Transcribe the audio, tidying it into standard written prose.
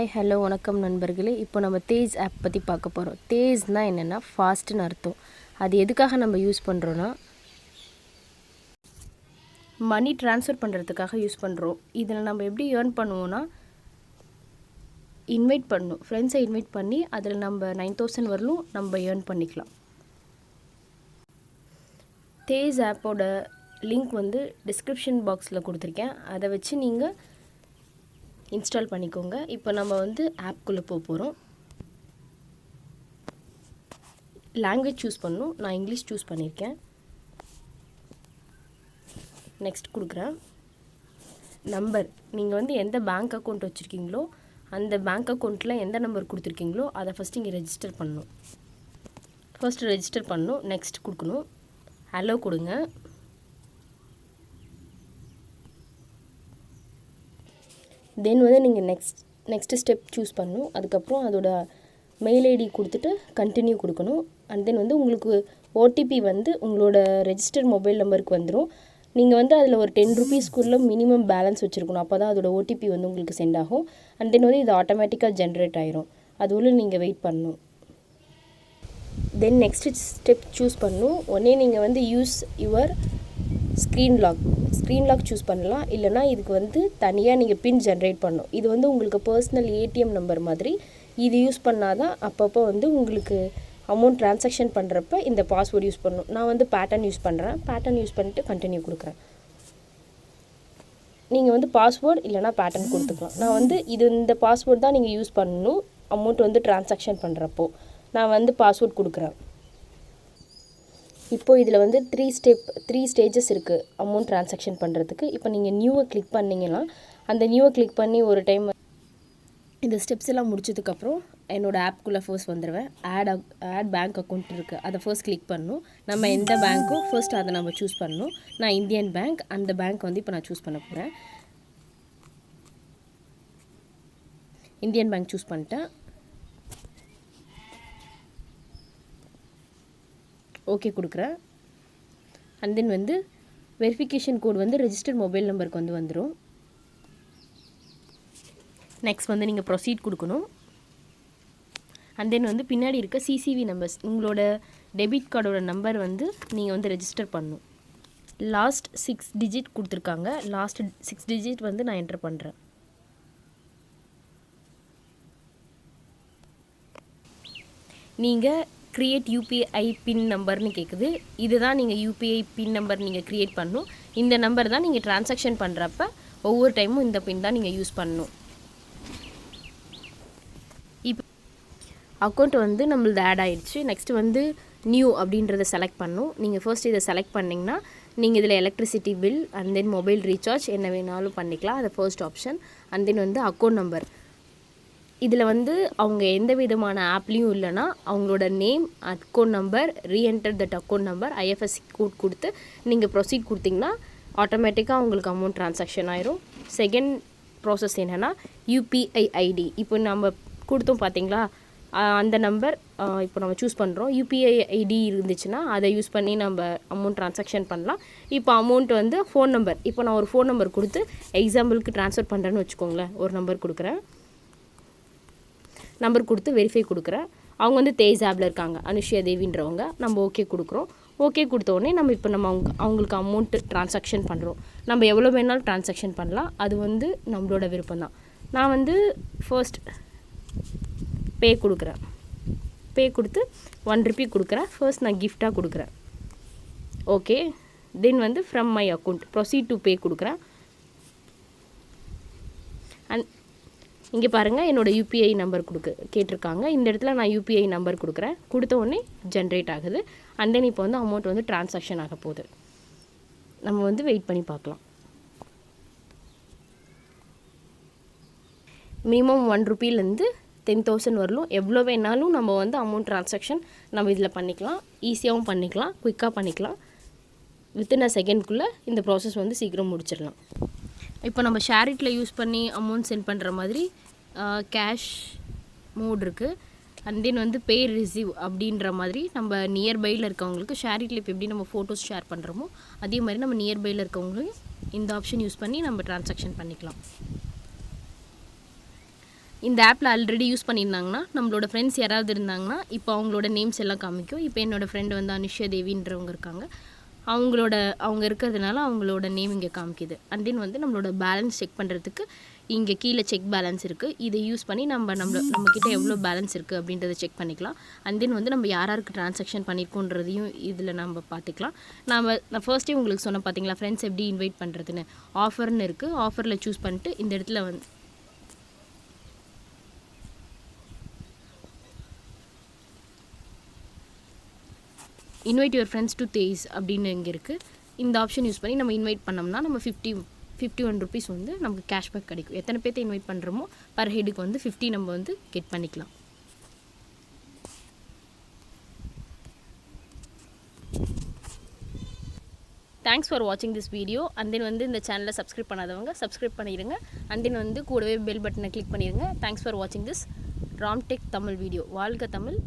Hi hello வணக்கம் நண்பர்களே. இப்போ நம்ம தேஜ் ஆப் பற்றி பார்க்க போகிறோம். தேஜ்னால் என்னென்னா ஃபாஸ்ட்டுன்னு அர்த்தம். அது எதுக்காக நம்ம யூஸ் பண்ணுறோன்னா மணி ட்ரான்ஸ்ஃபர் பண்ணுறதுக்காக யூஸ் பண்ணுறோம். இதில் நம்ம எப்படி ஏர்ன் பண்ணுவோன்னா இன்வைட் பண்ணணும், ஃப்ரெண்ட்ஸை இன்வைட் பண்ணி அதில் நம்ம 9000 வரலும் நம்ம ஏர்ன் பண்ணிக்கலாம். தேஜ் ஆப்போட லிங்க் டிஸ்கிரிப்ஷன் பாக்ஸில் கொடுத்துருக்கேன். அதை வச்சு நீங்கள் இன்ஸ்டால் பண்ணிக்கோங்க. இப்போ நம்ம ஆப்குள்ளே போக போகிறோம். லாங்குவேஜ் சூஸ் பண்ணணும். நான் இங்கிலீஷ் சூஸ் பண்ணியிருக்கேன். நெக்ஸ்ட் கொடுக்குறேன். நம்பர், நீங்கள் எந்த பேங்க் அக்கௌண்ட் வச்சுருக்கீங்களோ அந்த பேங்க் அக்கௌண்ட்டில் எந்த நம்பர் கொடுத்துருக்கீங்களோ அதை ஃபஸ்ட்டு இங்கே ரெஜிஸ்டர் பண்ணணும். ஃபர்ஸ்ட் ரெஜிஸ்டர் பண்ணணும். நெக்ஸ்ட் கொடுக்கணும். ஹலோ கொடுங்க. தென் நீங்கள் நெக்ஸ்ட் ஸ்டெப் சூஸ் பண்ணணும். அதுக்கப்புறம் அதோட மெயில் ஐடி கொடுத்துட்டு கண்டினியூ கொடுக்கணும். அண்ட் தென் உங்களுக்கு ஓடிபி உங்களோட ரெஜிஸ்டர் மொபைல் நம்பருக்கு வந்துடும். நீங்கள் அதில் ஒரு 10 ரூபீஸ்க்குள்ளே மினிமம் பேலன்ஸ் வச்சுருக்கணும். அப்போ தான் அதோட ஓடிபி உங்களுக்கு சென்ட் ஆகும். அண்ட் தென் இது ஆட்டோமேட்டிக்காக ஜென்ரேட் ஆயிரும். அது உள்ள நீங்கள் வெயிட் பண்ணணும். தென் நெக்ஸ்ட் ஸ்டெப் சூஸ் பண்ணணும். உடனே நீங்கள் use your screen lock choose பண்ணலாம். இல்லைனா இதுக்கு தனியாக நீங்கள் பின் ஜென்ரேட் பண்ணணும். இது உங்களுக்கு பர்சனல் ஏடிஎம் நம்பர் மாதிரி. இது யூஸ் பண்ணால் தான் அப்பப்போ உங்களுக்கு அமௌண்ட் ட்ரான்சாக்ஷன் பண்ணுறப்ப இந்த பாஸ்வேர்டு யூஸ் பண்ணணும். நான் பேட்டர்ன் யூஸ் பண்ணுறேன். பேட்டர்ன் யூஸ் பண்ணிட்டு கண்டினியூ கொடுக்குறேன். நீங்கள் பாஸ்வேர்டு இல்லைனா பேட்டர்ன் கொடுத்துக்கலாம். நான் இந்த பாஸ்வேர்டு தான் நீங்கள் யூஸ் பண்ணணும் அமௌண்ட் ட்ரான்சாக்ஷன் பண்ணுறப்போ. நான் பாஸ்வேர்டு கொடுக்குறேன். இப்போது இதில் 3 ஸ்டேஜஸ் இருக்குது அமௌண்ட் ட்ரான்சாக்ஷன் பண்ணுறதுக்கு. இப்போ நீங்கள் நியூவை கிளிக் பண்ணிங்கன்னா அந்த நியூவை கிளிக் பண்ணி ஒரு டைம் இந்த ஸ்டெப்ஸ் எல்லாம் முடிச்சதுக்கப்புறம் என்னோடய ஆப்குள்ளே ஃபர்ஸ்ட் வந்துடுவேன். ஆட் பேங்க் அக்கௌண்ட் இருக்குது, அதை ஃபர்ஸ்ட் கிளிக் பண்ணணும். நம்ம எந்த பேங்க்கோ ஃபர்ஸ்ட் அதை நம்ம சூஸ் பண்ணணும். நான் இந்தியன் பேங்க், அந்த பேங்க் இப்போ நான் சூஸ் பண்ண போகிறேன். இந்தியன் பேங்க் சூஸ் பண்ணிட்டேன். ஓகே கொடுக்குறேன். And then verification code register mobile நம்பருக்கு வந்துடும். நெக்ஸ்ட் நீங்கள் ப்ரொசீட் கொடுக்கணும். அண்ட் தென் பின்னாடி இருக்க சிசிவி நம்பர்ஸ், உங்களோட டெபிட் கார்டோட நம்பர் நீங்கள் ரெஜிஸ்டர் பண்ணணும். லாஸ்ட் 6 டிஜிட் கொடுத்துருக்காங்க. லாஸ்ட் 6 டிஜிட் நான் என்டர் பண்ணுறேன். நீங்கள் க்ரியேட் யூபிஐ பின் நம்பர்னு கேட்குது. இதுதான் நீங்கள் யூபிஐ பின் நம்பர் நீங்கள் க்ரியேட் பண்ணணும். இந்த நம்பர் தான் நீங்கள் ட்ரான்சாக்ஷன் பண்ணுறப்ப ஒவ்வொரு டைமும் இந்த பின் தான் நீங்கள் யூஸ் பண்ணணும். இப்போ அக்கௌண்ட் நம்மளது ஆட் ஆகிடுச்சு. நெக்ஸ்ட்டு நியூ அப்படின்றத செலக்ட் பண்ணணும். நீங்கள் ஃபர்ஸ்ட் இதை செலக்ட் பண்ணிங்கன்னா நீங்கள் இதில் electricity bill and then mobile recharge என்ன வேணாலும் பண்ணிக்கலாம். அது first option. And then account number. இதில் அவங்க எந்த விதமான ஆப்லேயும் இல்லைனா அவங்களோட name, account number, reenter that account number, IFSC code கொடுத்து நீங்கள் ப்ரொசீட் கொடுத்தீங்கன்னா ஆட்டோமேட்டிக்காக அவங்களுக்கு அமௌண்ட் ட்ரான்சாக்ஷன் ஆயிரும். செகண்ட் ப்ராசஸ் என்னென்னா யூபிஐ ஐடி. இப்போ நம்ம கொடுத்தோம் பார்த்தீங்களா, அந்த நம்பர் இப்போ நம்ம சூஸ் பண்ணுறோம். யூபிஐ ஐடி இருந்துச்சுன்னா அதை யூஸ் பண்ணி நம்ம அமௌண்ட் ட்ரான்சாக்ஷன் பண்ணலாம். இப்போ அமௌண்ட் ஃபோன் நம்பர், இப்போ நான் ஒரு ஃபோன் நம்பர் கொடுத்து எக்ஸாம்பிளுக்கு ட்ரான்ஸ்ஃபர் பண்ணுறேன்னு வச்சுக்கோங்களேன். ஒரு நம்பர் கொடுக்குறேன். நம்பர் கொடுத்து வெரிஃபை கொடுக்குறேன். அவங்க தேஜ் ஆப்பில் இருக்காங்க, அனுஷியா தேவின்றவங்க. நம்ம ஓகே கொடுக்குறோம். ஓகே கொடுத்த உடனே நம்ம அவங்களுக்கு அமௌண்ட்டு ட்ரான்சாக்ஷன் பண்ணுறோம். நம்ம எவ்வளோ வேணாலும் ட்ரான்சாக்ஷன் பண்ணலாம். அது நம்மளோட விருப்பம் தான். நான் ஃபர்ஸ்ட் பே கொடுக்குறேன். பே கொடுத்து 1 ரூபி கொடுக்குறேன். ஃபர்ஸ்ட் நான் கிஃப்டாக கொடுக்குறேன். Okay. Then from my account proceed to pay கொடுக்குறேன். அண்ட் இங்கே பாருங்கள், என்னோடய யூபிஐ நம்பர் கேட்டிருக்காங்க. இந்த இடத்துல நான் யூபிஐ நம்பர் கொடுக்குறேன். கொடுத்த உடனே ஜென்ரேட் ஆகுது. அண்ட் தென் இப்போ அமௌண்ட் ட்ரான்சாக்ஷன் ஆக போகுது. நம்ம வெயிட் பண்ணி பார்க்கலாம். மினிமம் 1 ரூபிலேருந்து 10,000 வரலும் எவ்வளோ வேணாலும் நம்ம அமௌண்ட் ட்ரான்சாக்ஷன் நம்ம இதில் பண்ணிக்கலாம். ஈஸியாகவும் பண்ணிக்கலாம், குயிக்காக பண்ணிக்கலாம். வித்தின் அ செகண்ட்குள்ளே இந்த ப்ராசஸ் சீக்கிரம் முடிச்சிடலாம். இப்போ நம்ம ஷேரிட்டில் யூஸ் பண்ணி அமௌண்ட் சென்ட் பண்ணுற மாதிரி கேஷ் மோட் இருக்குது. அண்ட் தென் பே ரிசீவ் அப்படின்ற மாதிரி நம்ம நியர்பையில் இருக்கவங்களுக்கு ஷேரிட்டில் இப்போ எப்படி நம்ம ஃபோட்டோஸ் ஷேர் பண்ணுறோமோ அதே மாதிரி நம்ம நியர்பையில் இருக்கவங்களுக்கு இந்த ஆப்ஷன் யூஸ் பண்ணி நம்ம ட்ரான்சாக்ஷன் பண்ணிக்கலாம். இந்த ஆப்பில் ஆல்ரெடி யூஸ் பண்ணியிருந்தாங்கன்னா நம்மளோட ஃப்ரெண்ட்ஸ் யாராவது இருந்தாங்கன்னா இப்போ அவங்களோட நேம்ஸ் எல்லாம் காமிக்கும். இப்போ என்னோடய ஃப்ரெண்டு வந்து அனுஷ்யா தேவின்றவங்க இருக்காங்க. அவங்க இருக்கிறதுனால அவங்களோட நேம் இங்கே காமிக்குது. அண்ட் தென் வந்து நம்மளோட பேலன்ஸ் செக் பண்ணுறதுக்கு இங்கே கீழே செக் பேலன்ஸ் இருக்குது. இதை யூஸ் பண்ணி நம்மக்கிட்ட எவ்வளோ பேலன்ஸ் இருக்குது அப்படின்றத செக் பண்ணிக்கலாம். அண்ட் தென் வந்து நம்ம யாருக்கு ட்ரான்சாக்ஷன் பண்ணியிருக்கோன்றதையும் இதில் நம்ம பார்த்துக்கலாம். நான் ஃபர்ஸ்ட்டே உங்களுக்கு சொன்னேன் பார்த்தீங்களா, ஃப்ரெண்ட்ஸ் எப்படி இன்வைட் பண்ணுறதுன்னு. ஆஃபர்னு இருக்குது. ஆஃபரில் சூஸ் பண்ணிட்டு இந்த இடத்துல வந்து invite your friends to Tez அப்படின்னு இங்கே இருக்குது. இந்த ஆப்ஷன் யூஸ் பண்ணி நம்ம இன்வைட் பண்ணோம்னா நம்ம 51 ருபீஸ் வந்து நமக்கு கேஷ்பேக் கிடைக்கும். எத்தனை பேர்த்தை இன்வைட் பண்ணுறோமோ பர் ஹெட்டுக்கு வந்து 50 நம்ம வந்து கெட் பண்ணிக்கலாம். தேங்க்ஸ் ஃபார் வாட்சிங் திஸ் வீடியோ. அண்ட் தென் வந்து இந்த சேனலை சப்ஸ்கிரைப் பண்ணாதவங்க சப்ஸ்கிரைப் பண்ணிடுங்க. அண்ட் தென் வந்து கூடவே பெல் பட்டனை கிளிக் பண்ணிடுங்க. தேங்க்ஸ் ஃபார் வாட்சிங் திஸ் ராம்டெக் தமிழ் வீடியோ. வாழ்க தமிழ்.